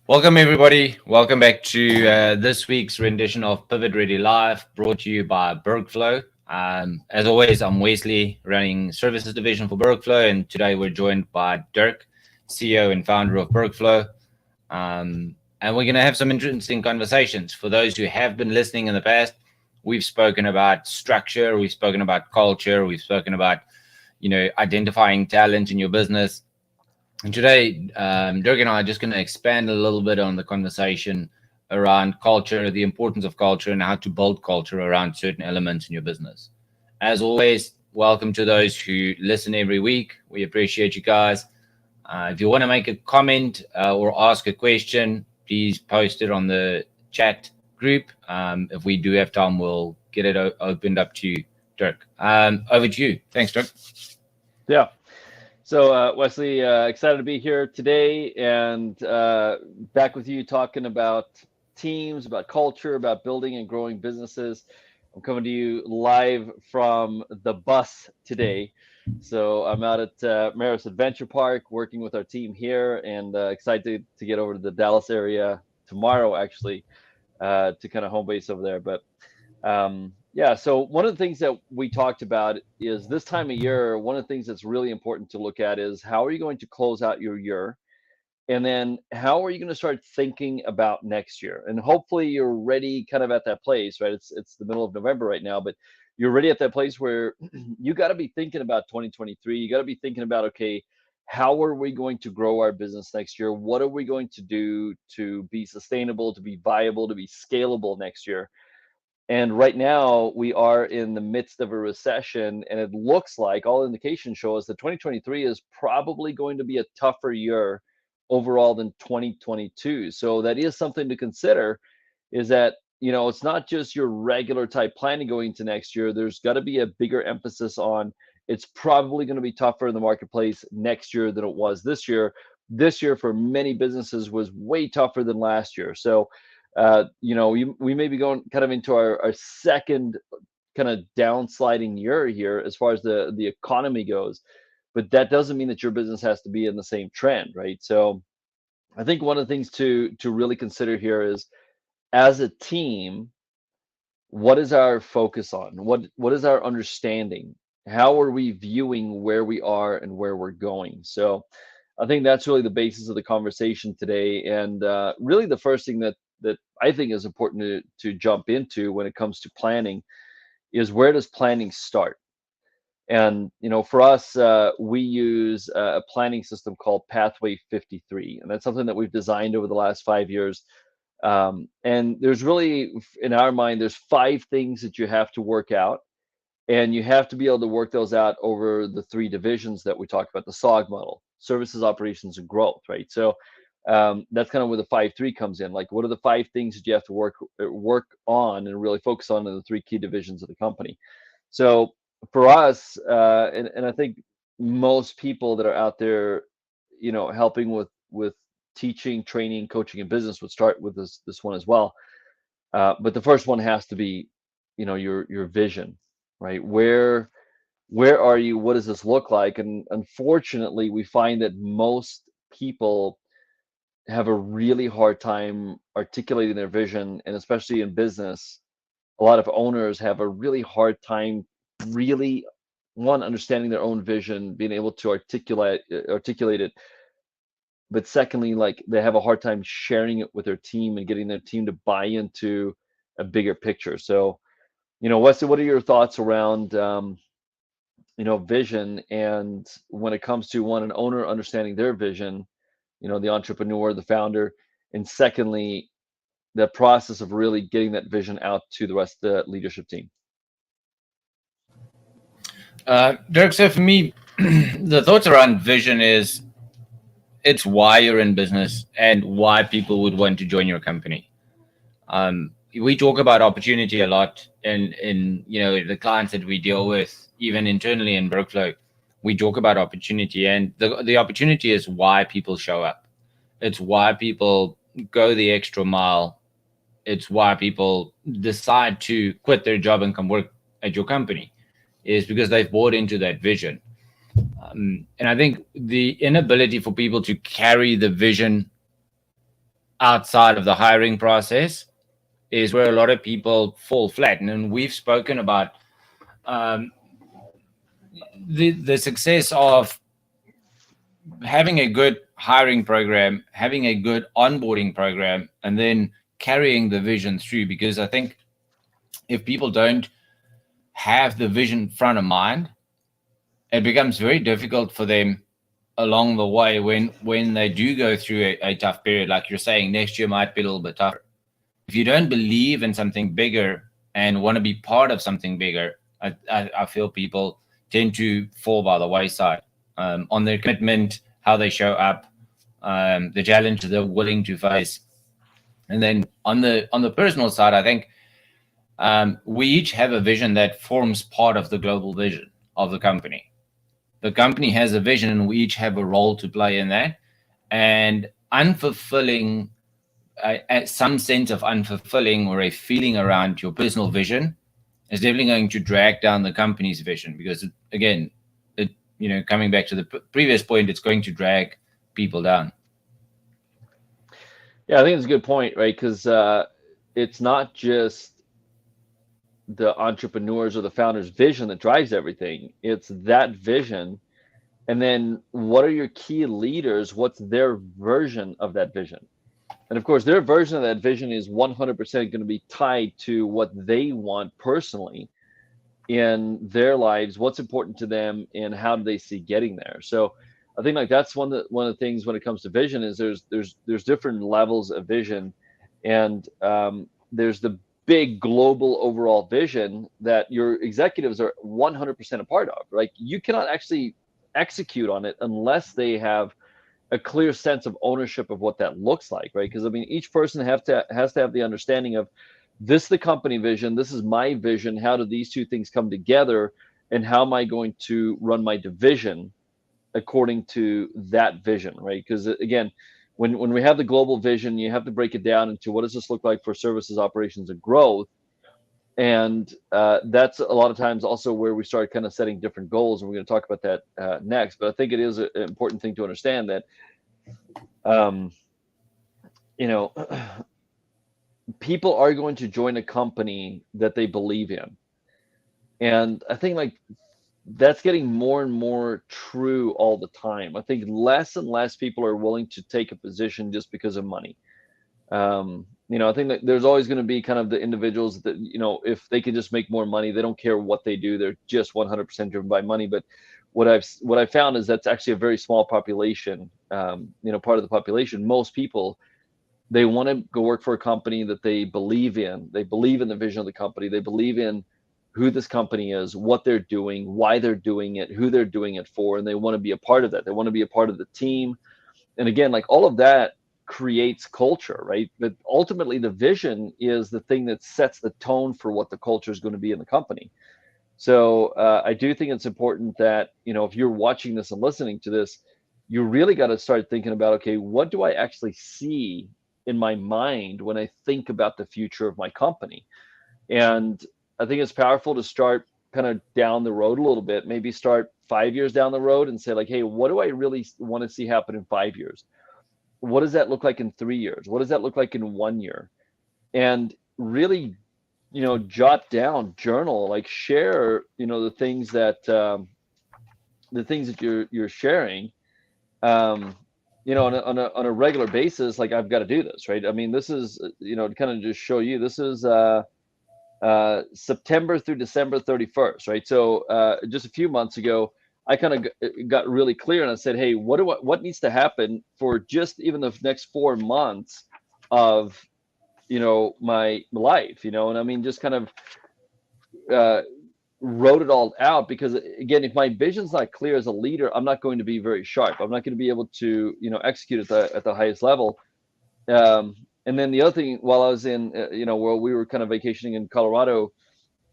Welcome, everybody. Welcome back to this week's rendition of Pivot Ready Live, brought to you by BERGflow. As always, I'm Westley, running services division for BERGflow, and today we're joined by Dirk, CEO and founder of BERGflow. And we're going to have some interesting conversations. For those who have been listening in the past, we've spoken about structure, we've spoken about culture, we've spoken about, identifying talent in your business. And today, Dirk and I are just going to expand a little bit on the conversation around culture, the importance of culture, and how to build culture around certain elements in your business. As always, welcome to those who listen every week. We appreciate you guys. If you want to make a comment or ask a question, please post it on the chat group. If we do have time, we'll get it opened up to you, Dirk. Over to you. Thanks, Dirk. Yeah. So Wesley, excited to be here today and back with you talking about teams, about culture, about building and growing businesses. I'm coming to you live from the bus today. So I'm out at Maris Adventure Park working with our team here, and excited to get over to the Dallas area tomorrow, actually, to kind of home base over there. But yeah, so one of the things that we talked about is this time of year, one of the things that's really important to look at is how are you going to close out your year? And then how are you going to start thinking about next year? And hopefully you're ready kind of at that place, right? It's the middle of November right now, but you're ready at that place where you got to be thinking about 2023. You got to be thinking about, okay, how are we going to grow our business next year? What are we going to do to be sustainable, to be viable, to be scalable next year? And right now, we are in the midst of a recession, and it looks like all indications show us that 2023 is probably going to be a tougher year overall than 2022. So that is something to consider, is that, it's not just your regular type planning going into next year. There's got to be a bigger emphasis on it's probably going to be tougher in the marketplace next year than it was this year. This year for many businesses was way tougher than last year. So we may be going kind of into our second kind of downsliding year here as far as the economy goes, but that doesn't mean that your business has to be in the same trend, right? So I think one of the things to really consider here is, as a team, what is our focus on? What is our understanding? How are we viewing where we are and where we're going? So I think that's really the basis of the conversation today, and really the first thing that I think is important to jump into when it comes to planning is, where does planning start? And for us, we use a planning system called Pathway 53, and that's something that we've designed over the last 5 years. And there's really, in our mind, there's 5 things that you have to work out, and you have to be able to work those out over the 3 divisions that we talked about, the SOG model: services, operations, and growth, right? So that's kind of where the 5-3 comes in. Like, what are the 5 things that you have to work on and really focus on in the 3 key divisions of the company? So for us, and I think most people that are out there, helping with teaching, training, coaching, and business would start with this one as well. But the first one has to be, your vision, right? Where are you? What does this look like? And unfortunately, we find that most people have a really hard time articulating their vision, and especially in business, a lot of owners have a really hard time really, one, understanding their own vision, being able to articulate it, but secondly, like, they have a hard time sharing it with their team and getting their team to buy into a bigger picture. So, Wesley, what are your thoughts around vision, and when it comes to, one, an owner understanding their vision, the entrepreneur, the founder, and secondly, the process of really getting that vision out to the rest of the leadership team? Dirk, so for me, the thoughts around vision is, it's why you're in business and why people would want to join your company. We talk about opportunity a lot in the clients that we deal with, even internally in BERGflow. We talk about opportunity, and the opportunity is why people show up. It's why people go the extra mile. It's why people decide to quit their job and come work at your company, is because they've bought into that vision. And I think the inability for people to carry the vision outside of the hiring process is where a lot of people fall flat. And then we've spoken about um, the success of having a good hiring program, having a good onboarding program, and then carrying the vision through. Because I think if people don't have the vision front of mind, it becomes very difficult for them along the way when they do go through a tough period. Like you're saying, next year might be a little bit tougher. If you don't believe in something bigger and want to be part of something bigger, I feel people tend to fall by the wayside on their commitment, how they show up, the challenges they're willing to face. And then on the personal side, I think we each have a vision that forms part of the global vision of the company. The company has a vision, and we each have a role to play in that. And unfulfilling, some sense of unfulfilling or a feeling around your personal vision is definitely going to drag down the company's vision, because again, coming back to the previous point, it's going to drag people down. Yeah, I think it's a good point, right? Because it's not just the entrepreneurs or the founder's vision that drives everything. It's that vision. And then what are your key leaders? What's their version of that vision? And of course, their version of that vision is 100% going to be tied to what they want personally in their lives, what's important to them, and how do they see getting there. So I think like that's one of the things when it comes to vision is there's different levels of vision, and there's the big global overall vision that your executives are 100% a part of. Like you cannot actually execute on it unless they have a clear sense of ownership of what that looks like, right? Because I mean, each person has to have the understanding of this is the company vision, this is my vision. How do these two things come together, and how am I going to run my division according to that vision, right? Because again, when we have the global vision, you have to break it down into what does this look like for services, operations, and growth. And that's a lot of times also where we start kind of setting different goals, and we're going to talk about that next. But I think it is an important thing to understand that um, you know people are going to join a company that they believe in, and I think like that's getting more and more true all the time. I think less and less people are willing to take a position just because of money. I think that there's always going to be kind of the individuals that, if they can just make more money, they don't care what they do. They're just 100% driven by money. But what I've found is that's actually a very small population, part of the population. Most people, they want to go work for a company that they believe in. They believe in the vision of the company. They believe in who this company is, what they're doing, why they're doing it, who they're doing it for, and they want to be a part of that. They want to be a part of the team. And again, like all of that creates culture, right? But ultimately, the vision is the thing that sets the tone for what the culture is going to be in the company. So I do think it's important that, if you're watching this and listening to this, you really got to start thinking about, okay, what do I actually see in my mind when I think about the future of my company? And I think it's powerful to start kind of down the road a little bit, maybe start 5 years down the road and say like, hey, what do I really want to see happen in 5 years? What does that look like in 3 years? What does that look like in 1 year? And really, jot down, journal, like share, the things that you're sharing, on a regular basis. Like I've got to do this, right? I mean, this is, to kind of just show you, this is September through December 31st, right? So just a few months ago, I kind of got really clear and I said, hey, what needs to happen for just even the next 4 months of, my life, and I mean, just kind of wrote it all out, because again, if my vision's not clear as a leader, I'm not going to be very sharp. I'm not going to be able to, execute at the highest level. And then the other thing, while I was in, where we were kind of vacationing in Colorado,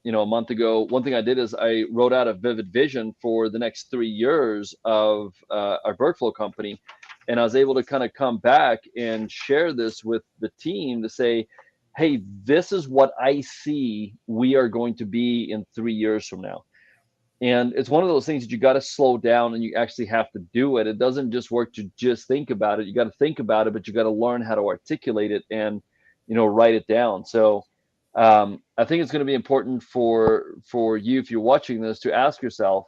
a month ago, one thing I did is I wrote out a vivid vision for the next 3 years of our BERGflow company. And I was able to kind of come back and share this with the team to say, hey, this is what I see we are going to be in 3 years from now. And it's one of those things that you got to slow down and you actually have to do it. It doesn't just work to just think about it. You got to think about it, but you got to learn how to articulate it and, write it down. So I think it's going to be important for you, if you're watching this, to ask yourself,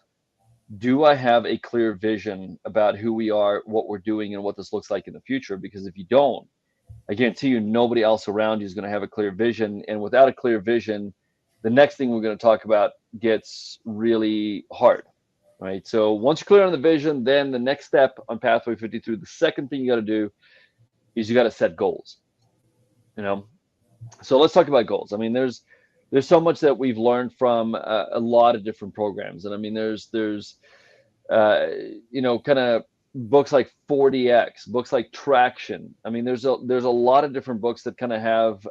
do I have a clear vision about who we are, what we're doing, and what this looks like in the future? Because if you don't, I guarantee you nobody else around you is going to have a clear vision. And without a clear vision, the next thing we're going to talk about gets really hard, right? So once you're clear on the vision, then the next step on Pathway 52, the second thing you got to do is you got to set goals, you know? So let's talk about goals. I mean, there's so much that we've learned from a lot of different programs. And I mean, there's kind of books like 40X, books like Traction. I mean, there's a lot of different books that kind of have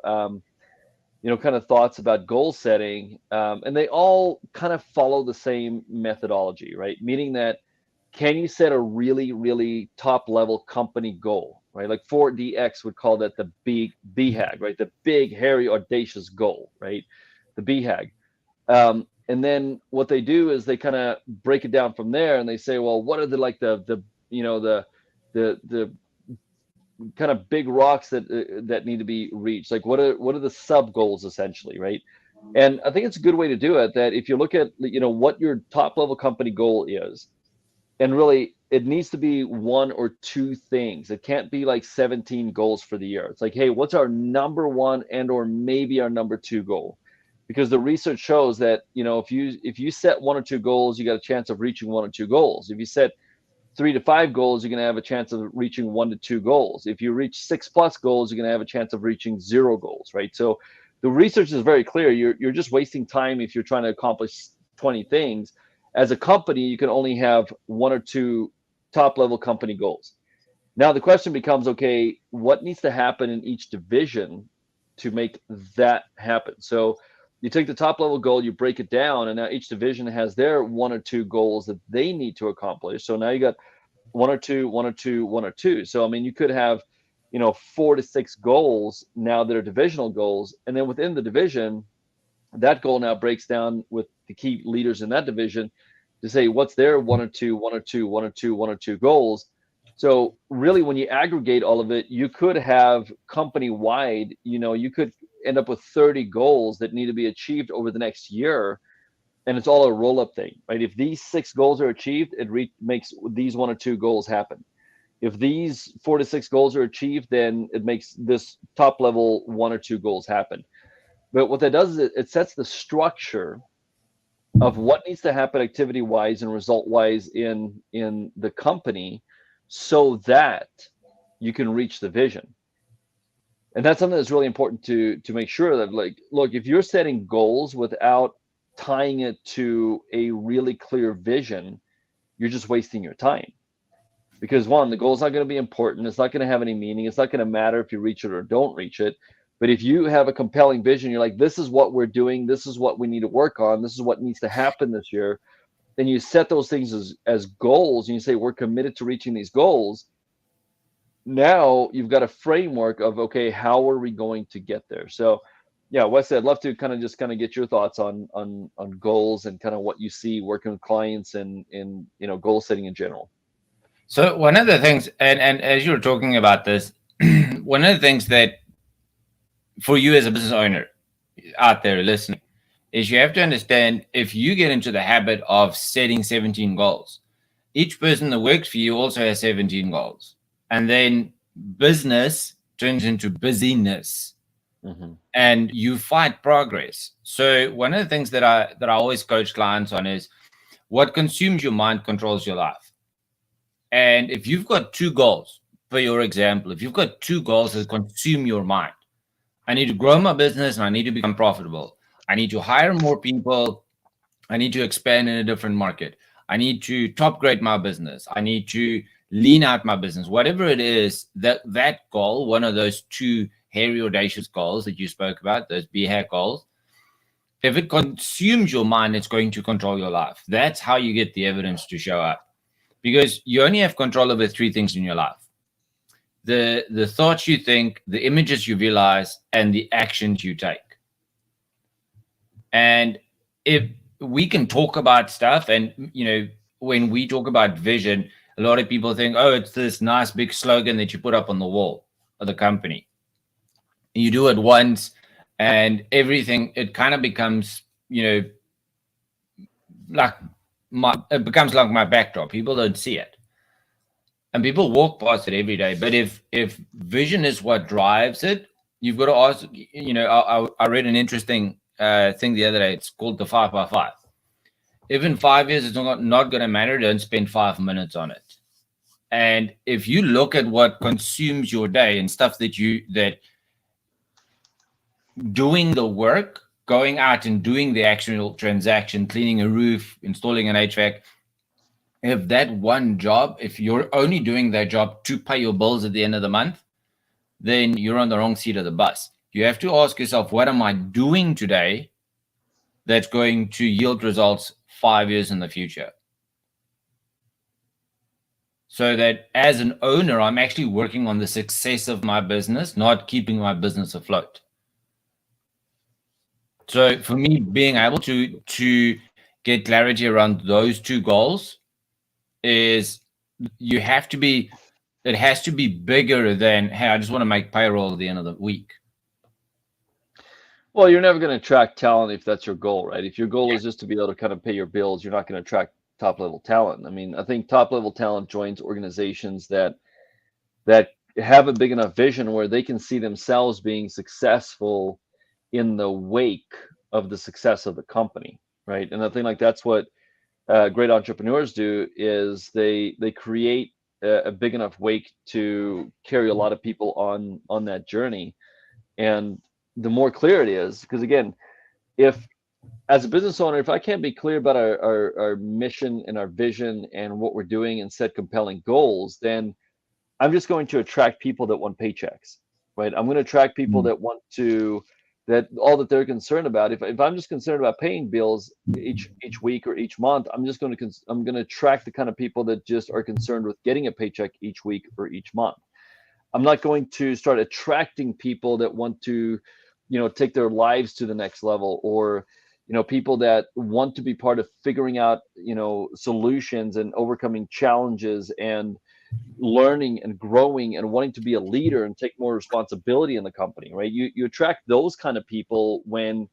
kind of thoughts about goal setting, and they all kind of follow the same methodology, right? Meaning that, can you set a really, really top level company goal, right? Like 4DX would call that the big BHAG, right? The big, hairy, audacious goal, right? The BHAG. And then what they do is they kind of break it down from there, and they say, well, what are the kind of big rocks that need to be reached? Like, what are the sub goals essentially, right? And I think it's a good way to do it, that if you look at what your top level company goal is, and really it needs to be one or two things. It can't be like 17 goals for the year. It's like, hey, what's our number one and or maybe our number two goal? Because the research shows that if you set one or two goals, you got a chance of reaching one or two goals. If you set 3 to 5 goals, you're going to have a chance of reaching 1 to 2 goals. If you reach 6+ goals, you're going to have a chance of reaching 0 goals, right? So the research is very clear. You're just wasting time if you're trying to accomplish 20 things. As a company, you can only have 1 or 2 top level company goals. Now the question becomes, okay, what needs to happen in each division to make that happen? So you take the top level goal, you break it down, and now each division has their 1 or 2 goals that they need to accomplish. So now you got 1 or 2, 1 or 2, 1 or 2. So I mean, you could have 4 to 6 goals now that are divisional goals, and then within the division, that goal now breaks down with the key leaders in that division to say what's their 1 or 2, 1 or 2, 1 or 2, 1 or 2 goals. So really, when you aggregate all of it, you could have company wide, you could end up with 30 goals that need to be achieved over the next year. And it's all a roll up thing, right? If these 6 goals are achieved, it makes these 1 or 2 goals happen. If these 4 to 6 goals are achieved, then it makes this top level 1 or 2 goals happen. But what that does is it sets the structure of what needs to happen activity wise and result wise in the company, so that you can reach the vision. And that's something that's really important to make sure that, like, look, if you're setting goals without tying it to a really clear vision, you're just wasting your time. Because one, the goal's not going to be important. It's not going to have any meaning. It's not going to matter if you reach it or don't reach it. But if you have a compelling vision, you're like, this is what we're doing. This is what we need to work on. This is what needs to happen this year. Then you set those things as goals, and you say, we're committed to reaching these goals. Now you've got a framework of, okay, how are we going to get there? So yeah, Wesley, I'd love to kind of get your thoughts on goals and kind of what you see working with clients and goal setting in general. So one of the things, and as you were talking about this, one of the things that for you as a business owner out there listening is you have to understand, if you get into the habit of setting 17 goals, each person that works for you also has 17 goals. And then business turns into busyness. Mm-hmm. And you fight progress. So one of the things that I always coach clients on is, what consumes your mind controls your life. And if you've got 2 goals, for your example, if you've got 2 goals that consume your mind, I need to grow my business and I need to become profitable. I need to hire more people. I need to expand in a different market. I need to top grade my business. I need to lean out my business. Whatever it is, that goal, one of those 2 hairy, audacious goals that you spoke about, those BHAG goals, if it consumes your mind, it's going to control your life. That's how you get the evidence to show up. Because you only have control over 3 things in your life: the thoughts you think, the images you visualize, and the actions you take. And if we can talk about stuff, and when we talk about vision, a lot of people think, oh, it's this nice big slogan that you put up on the wall of the company. You do it once, and everything, it kind of becomes, like it becomes like my backdrop. People don't see it, and people walk past it every day. But if vision is what drives it, you've got to ask. I read an interesting thing the other day. It's called the 5x5. If in 5 years it's not going to matter, don't spend 5 minutes on it. And if you look at what consumes your day and stuff that doing the work, going out and doing the actual transaction, cleaning a roof, installing an HVAC, if that one job, if you're only doing that job to pay your bills at the end of the month, then you're on the wrong seat of the bus. You have to ask yourself, what am I doing today that's going to yield results 5 years in the future? So that as an owner, I'm actually working on the success of my business, not keeping my business afloat. So for me, being able to get clarity around those two goals is it has to be bigger than, hey, I just want to make payroll at the end of the week. Well, you're never going to attract talent if that's your goal, right? If your goal is just to be able to kind of pay your bills, you're not going to attract top level talent. I mean, I think top level talent joins organizations that have a big enough vision where they can see themselves being successful in the wake of the success of the company, right? And I think like that's what great entrepreneurs do is they create a big enough wake to carry a lot of people on that journey. And the more clear it is, because again, if as a business owner, if I can't be clear about our mission and our vision and what we're doing and set compelling goals, then I'm just going to attract people that want paychecks, right? I'm going to attract people that want to, that all that they're concerned about. If I'm just concerned about paying bills each week or each month, I'm going to attract the kind of people that just are concerned with getting a paycheck each week or each month. I'm not going to start attracting people that want to, take their lives to the next level, or, people that want to be part of figuring out, solutions and overcoming challenges and learning and growing and wanting to be a leader and take more responsibility in the company, right? You attract those kind of people when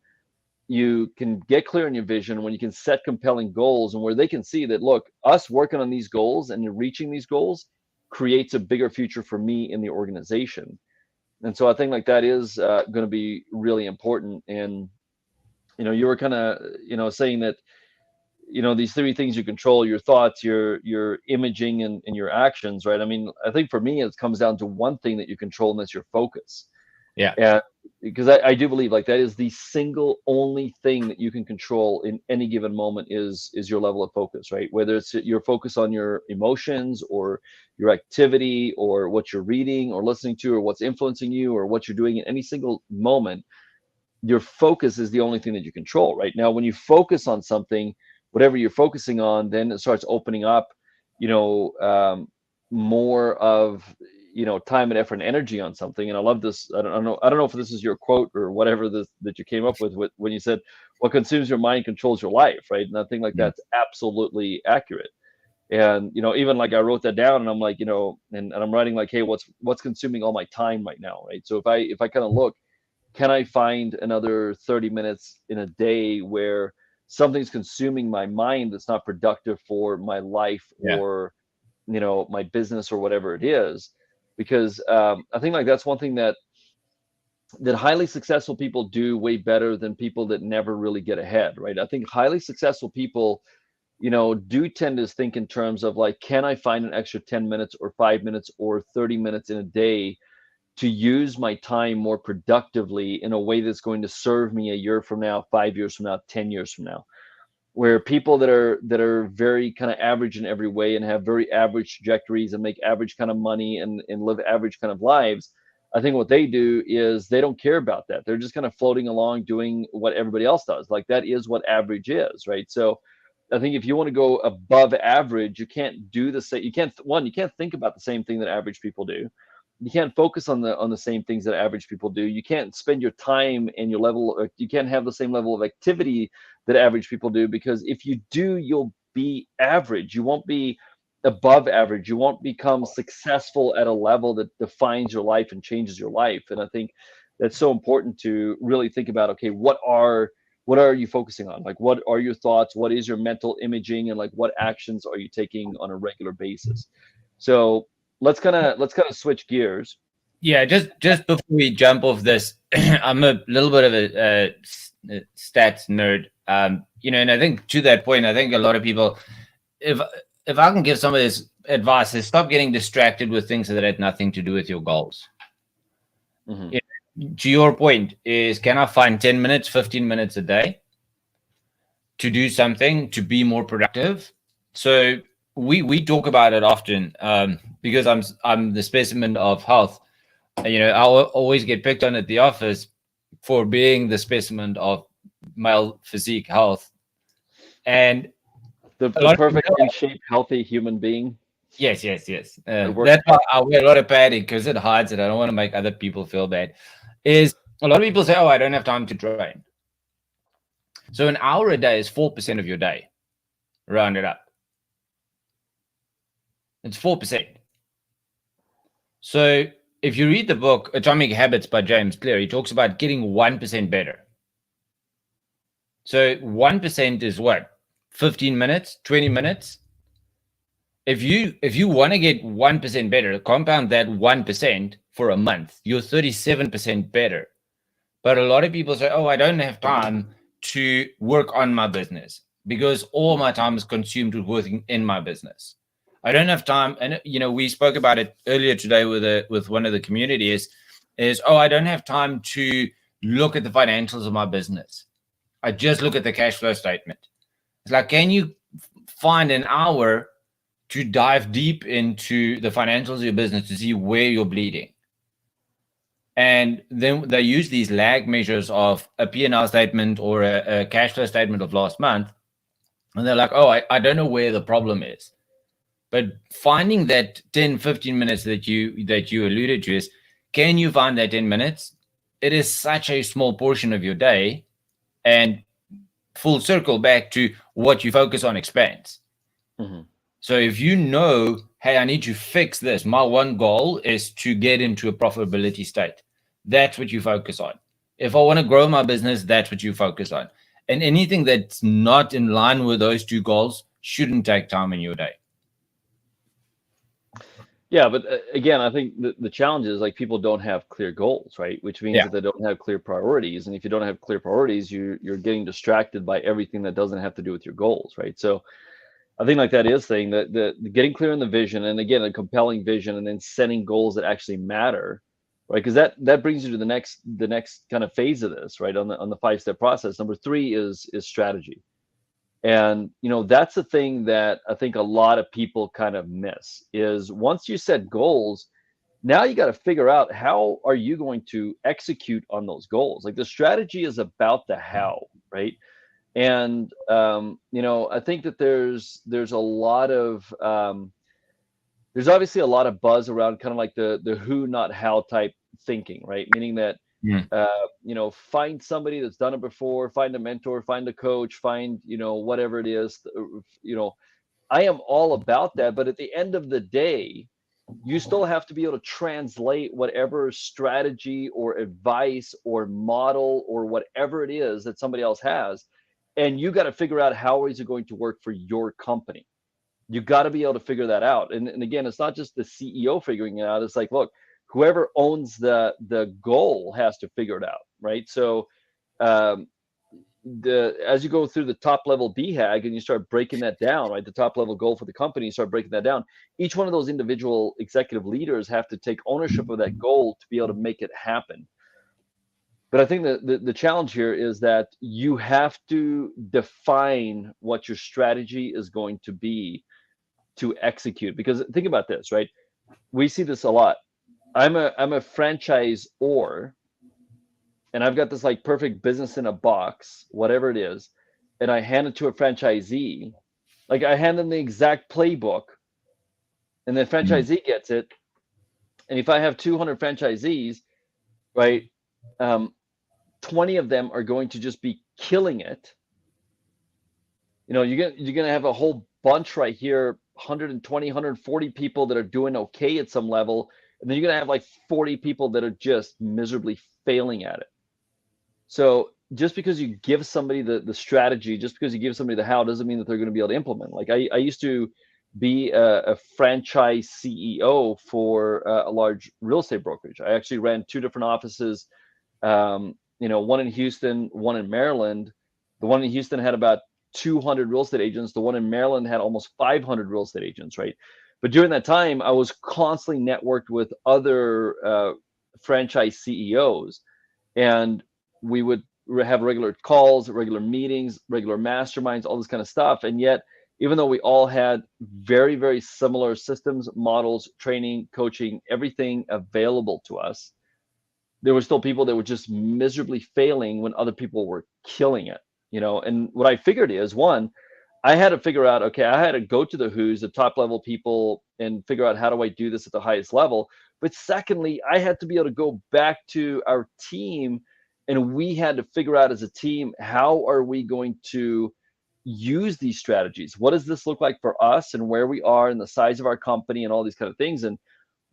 you can get clear on your vision, when you can set compelling goals, and where they can see that, look, us working on these goals and reaching these goals creates a bigger future for me in the organization. And so I think like that is going to be really important. And you were kind of saying that these three things you control: your thoughts, your imaging, and your actions, right? I mean, I think for me it comes down to one thing that you control, and that's your focus. Yeah. And because I do believe like that is the single only thing that you can control in any given moment is your level of focus, right? Whether it's your focus on your emotions or your activity or what you're reading or listening to or what's influencing you or what you're doing in any single moment, your focus is the only thing that you control. Right now, when you focus on something, whatever you're focusing on, then it starts opening up, you know, more of time and effort and energy on something. And I love this. I don't know if this is your quote or whatever this that you came up with when you said, "What consumes your mind controls your life." Right, and I think like that's absolutely accurate. And even like I wrote that down, and I'm like, and I'm writing like, hey, what's consuming all my time right now, right? So if I kind of look, can I find another 30 minutes in a day where something's consuming my mind that's not productive for my life Yeah. or my business or whatever it is? Because I think like that's one thing that highly successful people do way better than people that never really get ahead, right? I think highly successful people do tend to think in terms of like, can I find an extra 10 minutes or 5 minutes or 30 minutes in a day to use my time more productively in a way that's going to serve me a year from now, 5 years from now, 10 years from now? Where people that are very kind of average in every way and have very average trajectories and make average kind of money and live average kind of lives, I think what they do is they don't care about that. They're just kind of floating along doing what everybody else does. Like that is what average is, right? So I think if you want to go above average, you can't do the same. You can't think about the same thing that average people do. focus on the same things that average people do. You can't spend your time and your level, or you can't have the same level of activity that average people do, because if you do, you'll be average. You won't be above average. You won't become successful at a level that defines your life and changes your life. And I think that's so important to really think about, okay, what are you focusing on? Like, what are your thoughts? What is your mental imaging? And like, what actions are you taking on a regular basis? So let's kind of switch gears. Yeah, just before we jump off this, I'm a little bit of a stats nerd. And I think to that point, I think a lot of people, if if I can give some of this advice, is stop getting distracted with things that had nothing to do with your goals. Hmm. You To your point, is can I find 10 minutes, 15 minutes a day to do something to be more productive? So we talk about it often, because I'm the specimen of health. I always get picked on at the office for being the specimen of male physique health. And a The lot of people perfectly shaped, healthy human being yes, yes, yes. that works. That's why I wear a lot of padding, because it hides it. I don't want to make other people feel bad. Is a lot of people say, "Oh, I don't have time to train." So an hour a day is 4% of your day. Round it up. It's 4%. So if you read the book Atomic Habits by James Clear, he talks about getting 1% better. So 1% is what? 15 minutes, 20 minutes. If you want to get 1% better, compound that 1% for a month, you're 37% better. But a lot of people say, "Oh, I don't have time to work on my business because all my time is consumed with working in my business. I don't have time." And we spoke about it earlier today with one of the communities. Is, "Oh, I don't have time to look at the financials of my business. I just look at the cash flow statement." It's like, can you find an hour to dive deep into the financials of your business to see where you're bleeding? And then they use these lag measures of a P&L statement or a cash flow statement of last month. And they're like, "Oh, I don't know where the problem is." But finding that 10, 15 minutes that you alluded to is, can you find that 10 minutes? It is such a small portion of your day, and full circle back to what you focus on expands. Hmm. So if you know, hey, I need to fix this. My one goal is to get into a profitability state. That's what you focus on. If I want to grow my business, that's what you focus on. And anything that's not in line with those two goals shouldn't take time in your day. Yeah, but again, I think the challenge is like people don't have clear goals, right? Which means Yeah. that they don't have clear priorities, and if you don't have clear priorities, you're getting distracted by everything that doesn't have to do with your goals, right? So I think like that is thing that the getting clear on the vision, and again a compelling vision, and then setting goals that actually matter, right? Because that brings you to the next kind of phase of this, right? On the 5-step process. Number three is strategy. And that's the thing that I think a lot of people kind of miss is once you set goals, now you got to figure out how are you going to execute on those goals. Like the strategy is about the how, right? And I think that there's a lot of there's obviously a lot of buzz around kind of like the who not how type thinking, right? Meaning that Mm. find somebody that's done it before, find a mentor, find a coach, find whatever it is. I am all about that, but at the end of the day, you still have to be able to translate whatever strategy or advice or model or whatever it is that somebody else has, and you got to figure out how is it going to work for your company. You got to be able to figure that out. And again, it's not just the CEO figuring it out. It's like, look, whoever owns the goal has to figure it out, right? So um, as you go through the top level BHAG and you start breaking that down, right? The top level goal for the company, you start breaking that down. Each one of those individual executive leaders have to take ownership of that goal to be able to make it happen. But I think that the challenge here is that you have to define what your strategy is going to be to execute. Because think about this, right? We see this a lot. I'm a franchisor, and I've got this like perfect business in a box, whatever it is, and I hand it to a franchisee. Like I hand them the exact playbook, and the Mm. franchisee gets it, And if I have 200 franchisees, right, 20 of them are going to just be killing it. You're gonna have a whole bunch right here, 120, 140 people that are doing okay at some level, and then you're gonna have like 40 people that are just miserably failing at it. So just because you give somebody the strategy, just because you give somebody the how, doesn't mean that they're going to be able to implement. Like I used to be a franchise CEO for a large real estate brokerage. I actually ran two different offices, one in Houston, one in Maryland. The one in Houston had about 200 real estate agents. The one in Maryland had almost 500 real estate agents, right? But during that time, I was constantly networked with other franchise CEOs, and we would have regular calls, regular meetings, regular masterminds, all this kind of stuff. And yet, even though we all had very, very similar systems, models, training, coaching, everything available to us, there were still people that were just miserably failing when other people were killing it. And what I figured is, one, I had to figure out, okay, I had to go to the who's, the top level people, and figure out how do I do this at the highest level. But secondly, I had to be able to go back to our team, and we had to figure out as a team, how are we going to use these strategies? What does this look like for us, and where we are, and the size of our company, and all these kind of things. And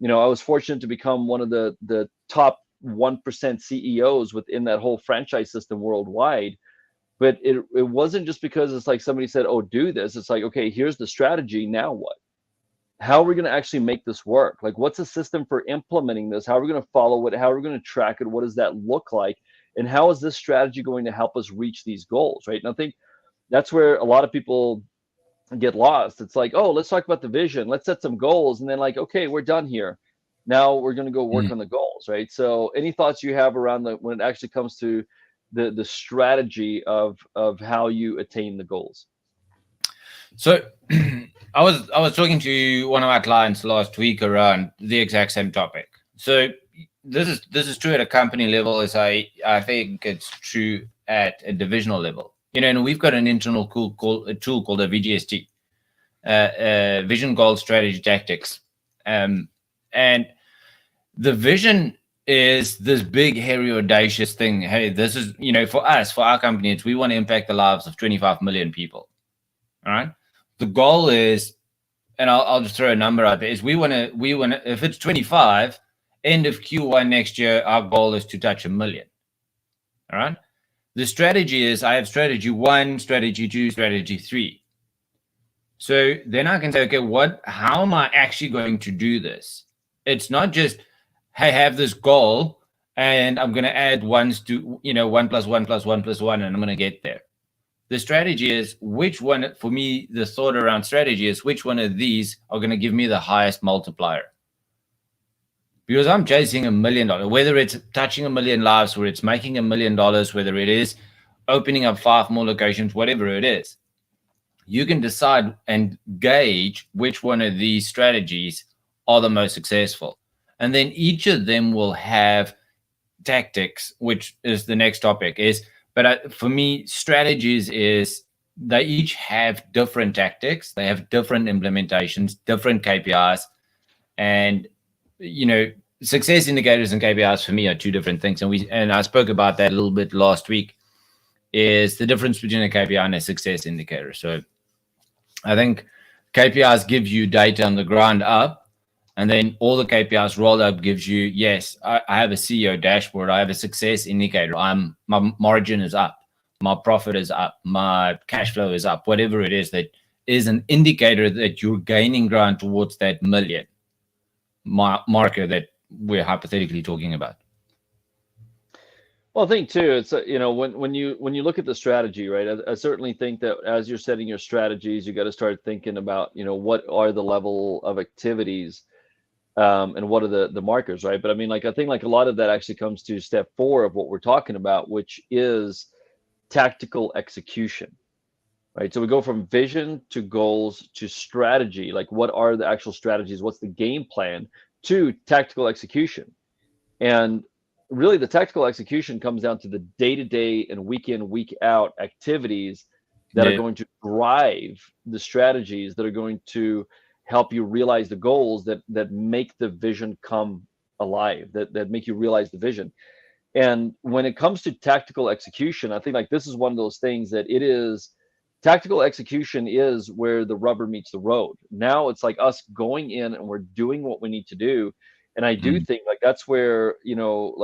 I was fortunate to become one of the top 1% CEOs within that whole franchise system worldwide. But it wasn't just because it's like somebody said, oh, do this. It's like, okay, here's the strategy. Now what? How are we going to actually make this work? Like, what's the system for implementing this? How are we going to follow it? How are we going to track it? What does that look like? And how is this strategy going to help us reach these goals, right? And I think that's where a lot of people get lost. It's like, oh, let's talk about the vision. Let's set some goals. And then like, okay, we're done here. Now we're going to go work on the goals, right? So any thoughts you have around when it actually comes to the strategy of how you attain the goals? So I was talking to one of my clients last week around the exact same topic. So this is true at a company level, as I think it's true at a divisional level. And we've got an internal tool called a VGST, Vision, Goal, Strategy, Tactics, and the vision is this big, hairy, audacious thing. Hey, this is, for us, for our company, we want to impact the lives of 25 million people. All right. The goal is, and I'll just throw a number out there, is we want to, if it's 25, end of Q1 next year, our goal is to touch 1 million. All right. The strategy is, I have strategy 1, strategy 2, strategy 3. So then I can say, okay, how am I actually going to do this? It's not just, hey, I have this goal and I'm going to add ones to, 1 plus 1 plus 1 plus 1, and I'm going to get there. The strategy is, which one, for me, the thought around strategy is, which one of these are going to give me the highest multiplier? Because I'm chasing $1 million, whether it's touching 1 million lives, whether it's making $1 million, whether it is opening up 5 more locations, whatever it is, you can decide and gauge which one of these strategies are the most successful. And then each of them will have tactics, which is the next topic. But for me, strategies is, they each have different tactics. They have different implementations, different KPIs. And, success indicators and KPIs for me are two different things. And I spoke about that a little bit last week, is the difference between a KPI and a success indicator. So I think KPIs give you data on the ground up, and then all the KPIs rolled up gives you, yes, I have a CEO dashboard. I have a success indicator. My margin is up. My profit is up. My cash flow is up. Whatever it is, that is an indicator that you're gaining ground towards that million marker that we're hypothetically talking about. Well, I think too, it's when you look at the strategy, right? I certainly think that as you're setting your strategies, you got to start thinking about, what are the level of activities, and what are the markers, right? But I mean, I think a lot of that actually comes to step 4 of what we're talking about, which is tactical execution, right? So we go from vision to goals to strategy. Like, what are the actual strategies? What's the game plan, to tactical execution? And really, the tactical execution comes down to the day-to-day and week in, week out activities that are going to drive the strategies that are going to help you realize the goals that make the vision come alive, that make you realize the vision. And when it comes to tactical execution, I think like this is one of those things that it is tactical execution is where the rubber meets the road. Now it's like us going in and we're doing what we need to do. And I do Mm. think like that's where,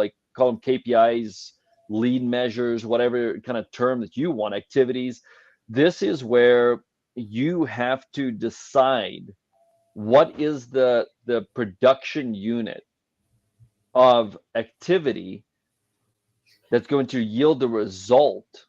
like call them KPIs, lead measures, whatever kind of term that you want, activities. This is where you have to decide what is the production unit of activity that's going to yield the result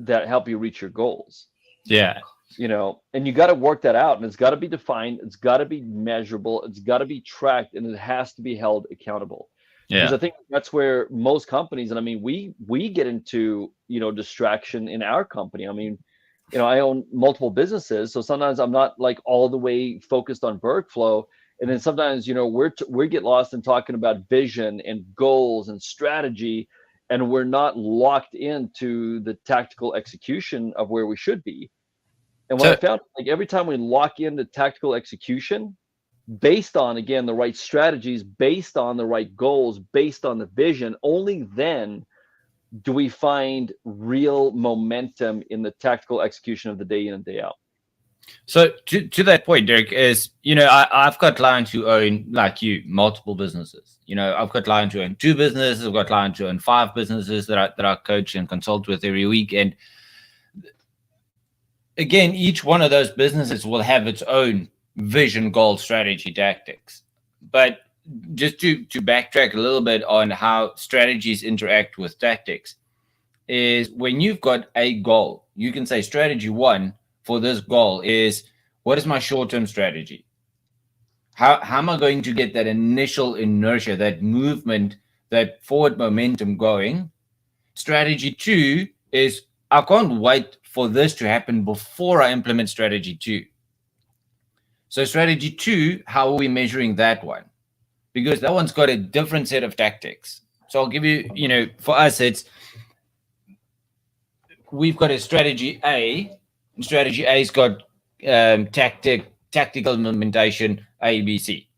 that help you reach your goals. Yeah. And you got to work that out, and it's got to be defined, it's got to be measurable, it's got to be tracked, and it has to be held accountable. Because Yeah. I think that's where most companies, and I mean, we get into distraction in our company. I mean, I own multiple businesses, so sometimes I'm not like all the way focused on BERGflow, and then sometimes we get lost in talking about vision and goals and strategy, and we're not locked into the tactical execution of where we should be. And what I So found, like every time we lock into tactical execution, based on, again, the right strategies, based on the right goals, based on the vision, only then do we find real momentum in the tactical execution of the day in and day out. So to that point, Dirk, is I've got clients who own, like you, multiple businesses. I've got clients who own 2 businesses. I've got clients who own 5 businesses that I coach and consult with every week. And again, each one of those businesses will have its own vision, goal, strategy, tactics. But just to backtrack a little bit on how strategies interact with tactics, is when you've got a goal, you can say strategy 1 for this goal is, what is my short-term strategy? How am I going to get that initial inertia, that movement, that forward momentum going? Strategy 2 is, I can't wait for this to happen before I implement strategy 2. So strategy 2, how are we measuring that one? Because that one's got a different set of tactics. So I'll give you, for us, we've got a strategy A, and strategy A's got tactical implementation A, B, C.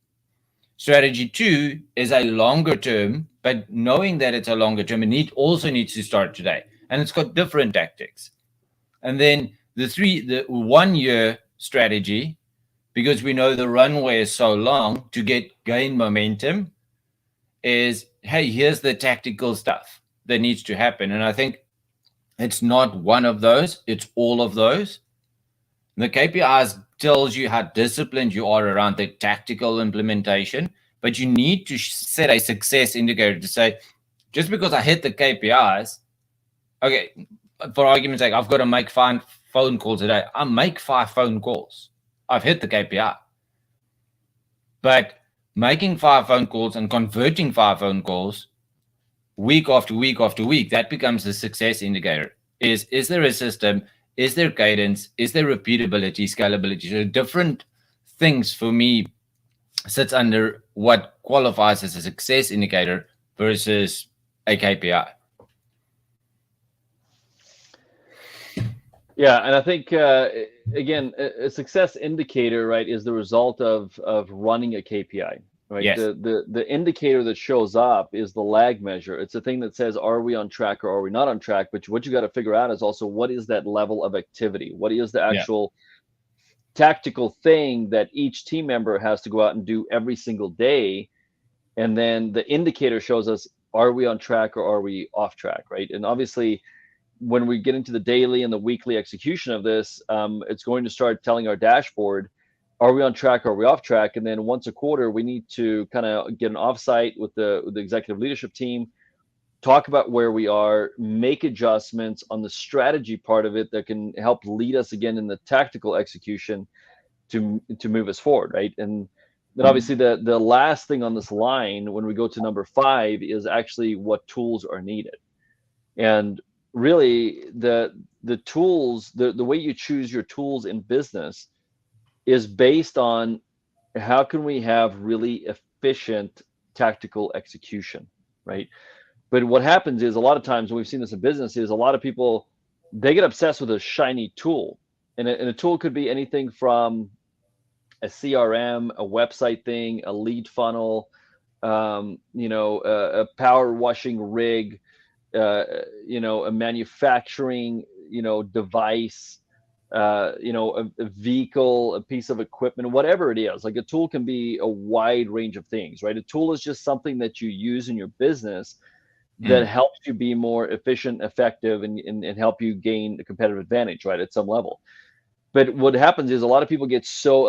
Strategy 2 is a longer term, but knowing that it's a longer term, it also needs to start today, and it's got different tactics. And then the 1 year strategy, because we know the runway is so long to gain momentum, is, hey, here's the tactical stuff that needs to happen. And I think it's not one of those, it's all of those. The KPIs tells you how disciplined you are around the tactical implementation, but you need to set a success indicator to say, just because I hit the KPIs, okay, for argument's sake, I've got to make 5 phone calls a day. I make 5 phone calls. I've hit the KPI. But making 5 phone calls and converting 5 phone calls week after week after week, that becomes the success indicator. Is there a system? Is there cadence? Is there repeatability, scalability? So different things for me sits under what qualifies as a success indicator versus a KPI. Yeah, and I think again, a success indicator, right, is the result of running a KPI. Right. Yes. The indicator that shows up is the lag measure. It's the thing that says, are we on track or are we not on track? But what you got to figure out is also, what is that level of activity? What is the actual tactical thing that each team member has to go out and do every single day? And then the indicator shows us, are we on track or are we off track? Right. And obviously, when we get into the daily and the weekly execution of this, it's going to start telling our dashboard, are we on track or are we off track? And then once a quarter, we need to kind of get an offsite with the executive leadership team, talk about where we are, make adjustments on the strategy part of it that can help lead us again in the tactical execution to move us forward, right? And then obviously the last thing on this line, when we go to number 5, is actually what tools are needed. And really the tools, the way you choose your tools in business is based on how can we have really efficient tactical execution, right? But what happens is, a lot of times, when we've seen this in business, is a lot of people, they get obsessed with a shiny tool. And a tool could be anything from a CRM, a website thing, a lead funnel, a power washing rig, a manufacturing, device, a vehicle, a piece of equipment, whatever it is. Like a tool can be a wide range of things, right? A tool is just something that you use in your business that Mm, helps you be more efficient, effective, and help you gain a competitive advantage, right, at some level. But what happens is a lot of people get so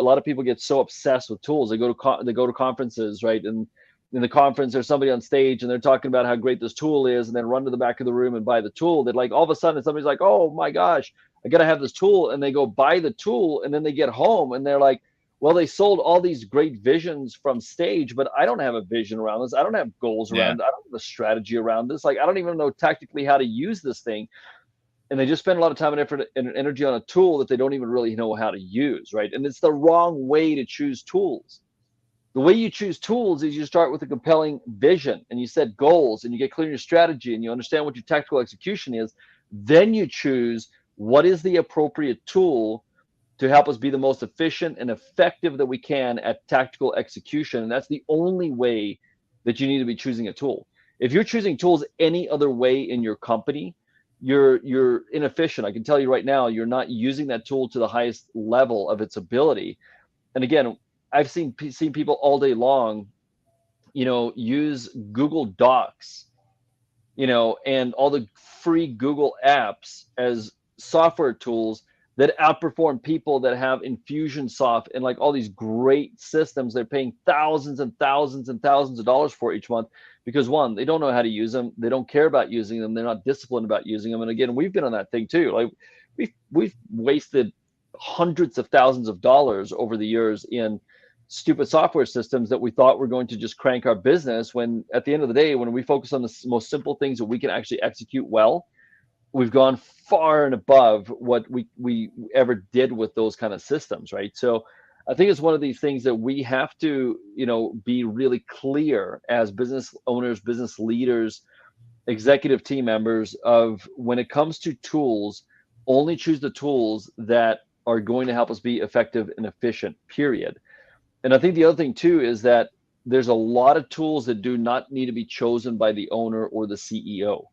obsessed with tools. They go to conferences, right? And in the conference, there's somebody on stage and they're talking about how great this tool is, and then run to the back of the room and buy the tool. That like all of a sudden somebody's like, oh my gosh, I gotta have this tool, and they go buy the tool, and then they get home and they're like, well, they sold all these great visions from stage, but I don't have a vision around this. I don't have goals yeah. around it. I don't have a strategy around this. Like I don't even know tactically how to use this thing, and they just spend a lot of time and effort and energy on a tool that they don't even really know how to use, right? And it's the wrong way to choose tools. The way you choose tools is you start with a compelling vision and you set goals and you get clear on your strategy and you understand what your tactical execution is. Then you choose what is the appropriate tool to help us be the most efficient and effective that we can at tactical execution. And that's the only way that you need to be choosing a tool. If you're choosing tools any other way in your company, you're inefficient. I can tell you right now, you're not using that tool to the highest level of its ability. And again, I've seen people all day long, use Google Docs, and all the free Google apps as software tools that outperform people that have Infusionsoft and like all these great systems they're paying thousands and thousands and thousands of dollars for each month, because one, they don't know how to use them, they don't care about using them, they're not disciplined about using them. And again, we've been on that thing too. Like we've wasted hundreds of thousands of dollars over the years in stupid software systems that we thought were going to just crank our business, when at the end of the day, when we focus on the most simple things that we can actually execute well, we've gone far and above what we ever did with those kind of systems, right? So I think it's one of these things that we have to, be really clear as business owners, business leaders, executive team members of, when it comes to tools, only choose the tools that are going to help us be effective and efficient, period. And I think the other thing too is that there's a lot of tools that do not need to be chosen by the owner or the CEO.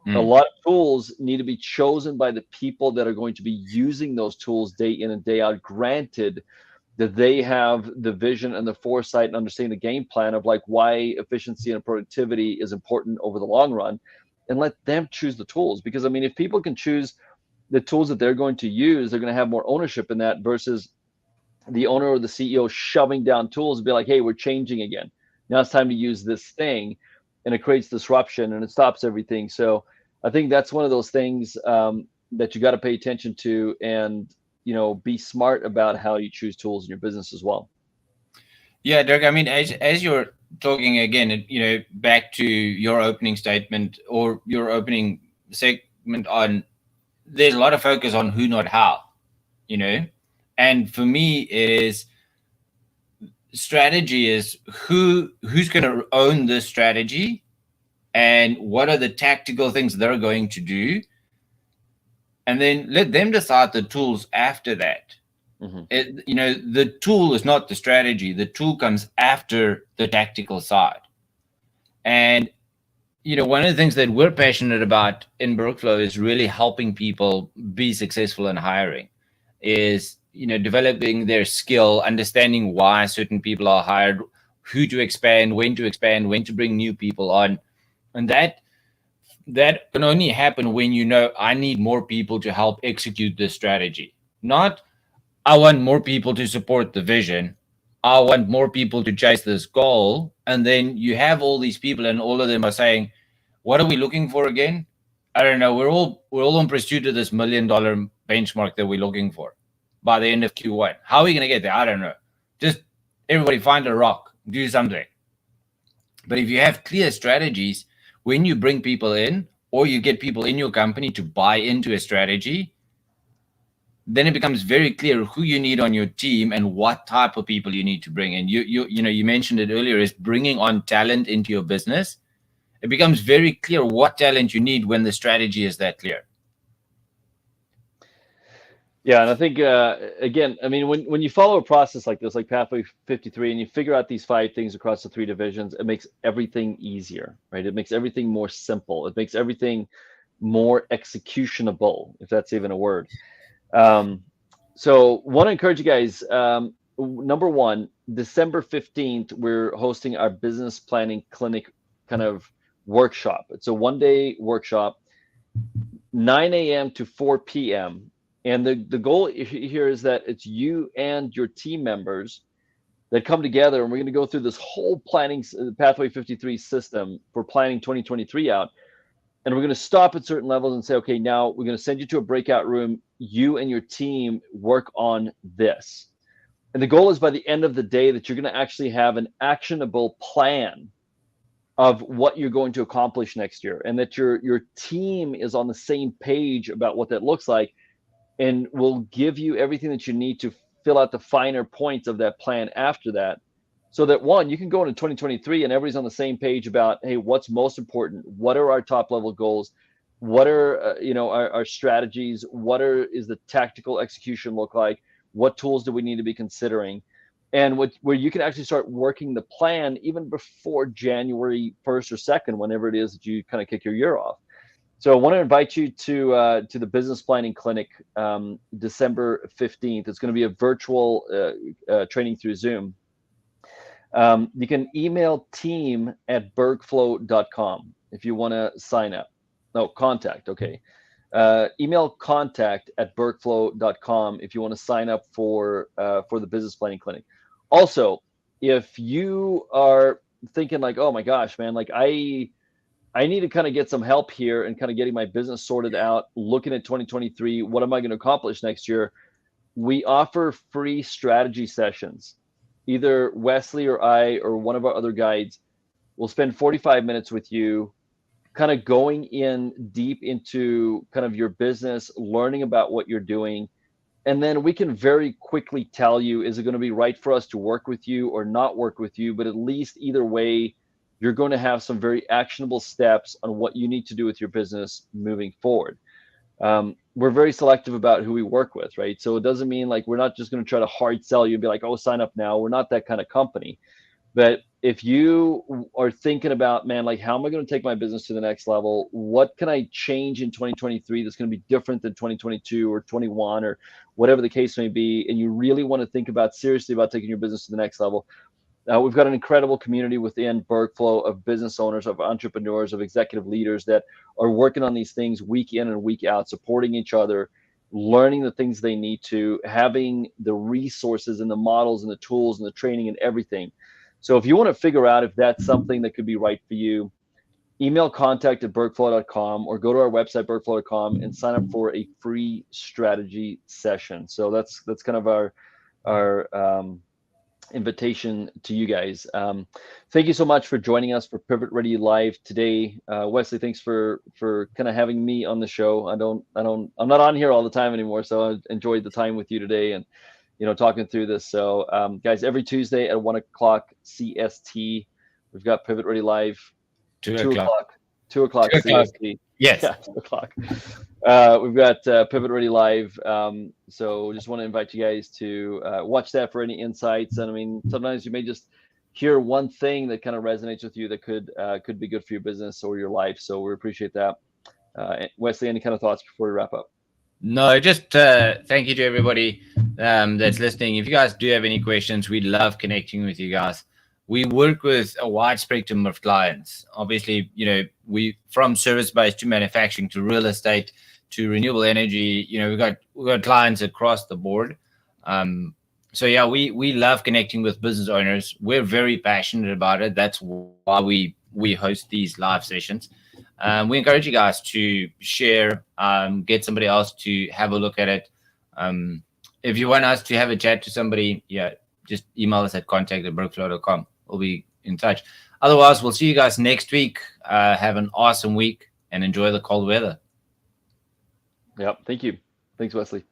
A Mm, lot of tools need to be chosen by the people that are going to be using those tools day in and day out. Granted that they have the vision and the foresight and understanding the game plan of like why efficiency and productivity is important over the long run, and let them choose the tools. Because I mean, if people can choose the tools that they're going to use, they're going to have more ownership in that, versus the owner or the CEO shoving down tools and be like, hey, we're changing again. Now it's time to use this thing. And it creates disruption and it stops everything. So I think that's one of those things that you got to pay attention to, and, be smart about how you choose tools in your business as well. yeah, Dirk. I mean, as you're talking again, back to your opening statement or your opening segment on, there's a lot of focus on who, not how, you know, and for me, it is strategy is who's going to own this strategy and what are the tactical things they're going to do, and then let them decide the tools after that. Mm-hmm. The tool is not the strategy. The tool comes after the tactical side. And one of the things that we're passionate about in BERGflow is really helping people be successful in hiring, is developing their skill, understanding why certain people are hired, who to expand, when to bring new people on. And that can only happen when I need more people to help execute this strategy. Not I want more people to support the vision. I want more people to chase this goal. And then you have all these people and all of them are saying, what are we looking for again? I don't know. We're all in pursuit of this $1 million benchmark that we're looking for by the end of Q1. How are we going to get there? I don't know. Just everybody find a rock, do something. But if you have clear strategies, when you bring people in or you get people in your company to buy into a strategy, then it becomes very clear who you need on your team and what type of people you need to bring in. You mentioned it earlier, is bringing on talent into your business. It becomes very clear what talent you need when the strategy is that clear. Yeah, and I think again, I mean, when you follow a process like this, like Pathway 53, and you figure out these 5 things across the 3 divisions, it makes everything easier, right? It makes everything more simple. It makes everything more executionable, if that's even a word. So, want to encourage you guys. Number one, December 15th, we're hosting our business planning clinic kind of workshop. It's a 1-day workshop, 9 a.m. to 4 p.m. And the goal here is that it's you and your team members that come together, and we're going to go through this whole planning Pathway 53 system for planning 2023 out. And we're going to stop at certain levels and say, okay, now we're going to send you to a breakout room. You and your team work on this. And the goal is by the end of the day that you're going to actually have an actionable plan of what you're going to accomplish next year, and that your team is on the same page about what that looks like, and will give you everything that you need to fill out the finer points of that plan after that, so that one, you can go into 2023 and everybody's on the same page about, hey, what's most important, what are our top level goals, what are our strategies, is the tactical execution look like, what tools do we need to be considering, and where you can actually start working the plan even before January 1st or 2nd, whenever it is that you kind of kick your year off. So I want to invite you to the business planning clinic, December 15th. It's going to be a virtual training through Zoom. You can email team@bergflow.com if you want to sign up. No, contact. Okay. Email contact@bergflow.com if you want to sign up for the business planning clinic. Also, if you are thinking like, oh my gosh, man, like I need to kind of get some help here and kind of getting my business sorted out, looking at 2023, what am I going to accomplish next year? We offer free strategy sessions. Either Westley or I or one of our other guides will spend 45 minutes with you, kind of going in deep into kind of your business, learning about what you're doing. And then we can very quickly tell you, is it going to be right for us to work with you or not work with you? But at least either way, you're going to have some very actionable steps on what you need to do with your business moving forward. We're very selective about who we work with, right? So it doesn't mean like we're not just going to try to hard sell you and be like, oh, sign up now. We're not that kind of company. But if you are thinking about, man, like, how am I going to take my business to the next level? What can I change in 2023 that's going to be different than 2022 or 21 or whatever the case may be? And you really want to think about seriously about taking your business to the next level. We've got an incredible community within BERGflow of business owners, of entrepreneurs, of executive leaders that are working on these things week in and week out, supporting each other, learning the things they need to, having the resources and the models and the tools and the training and everything. So if you want to figure out if that's something that could be right for you, email contact@bergflow.com or go to our website, bergflow.com, and sign up for a free strategy session. So that's kind of our invitation to you guys. Thank you so much for joining us for Pivot Ready Live today. Westley, thanks for kind of having me on the show. I'm not on here all the time anymore, so I enjoyed the time with you today and talking through this. So guys, every Tuesday at 1 o'clock CST, we've got Pivot Ready Live. 2 o'clock CST. Yes. Yeah, 2 o'clock. We've got Pivot Ready Live. So just want to invite you guys to watch that for any insights. And I mean, sometimes you may just hear one thing that kind of resonates with you that could be good for your business or your life. So we appreciate that. Westley, any kind of thoughts before we wrap up? No, just thank you to everybody that's listening. If you guys do have any questions, we'd love connecting with you guys. We work with a wide spectrum of clients. Obviously, we from service-based to manufacturing to real estate to renewable energy. We've got clients across the board. So yeah, we love connecting with business owners. We're very passionate about it. That's why we host these live sessions. We encourage you guys to share, get somebody else to have a look at it. If you want us to have a chat to somebody, just email us at contact@bergflow.com. We'll be in touch. Otherwise, we'll see you guys next week. Have an awesome week and enjoy the cold weather. Yep. Thank you. Thanks, Westley.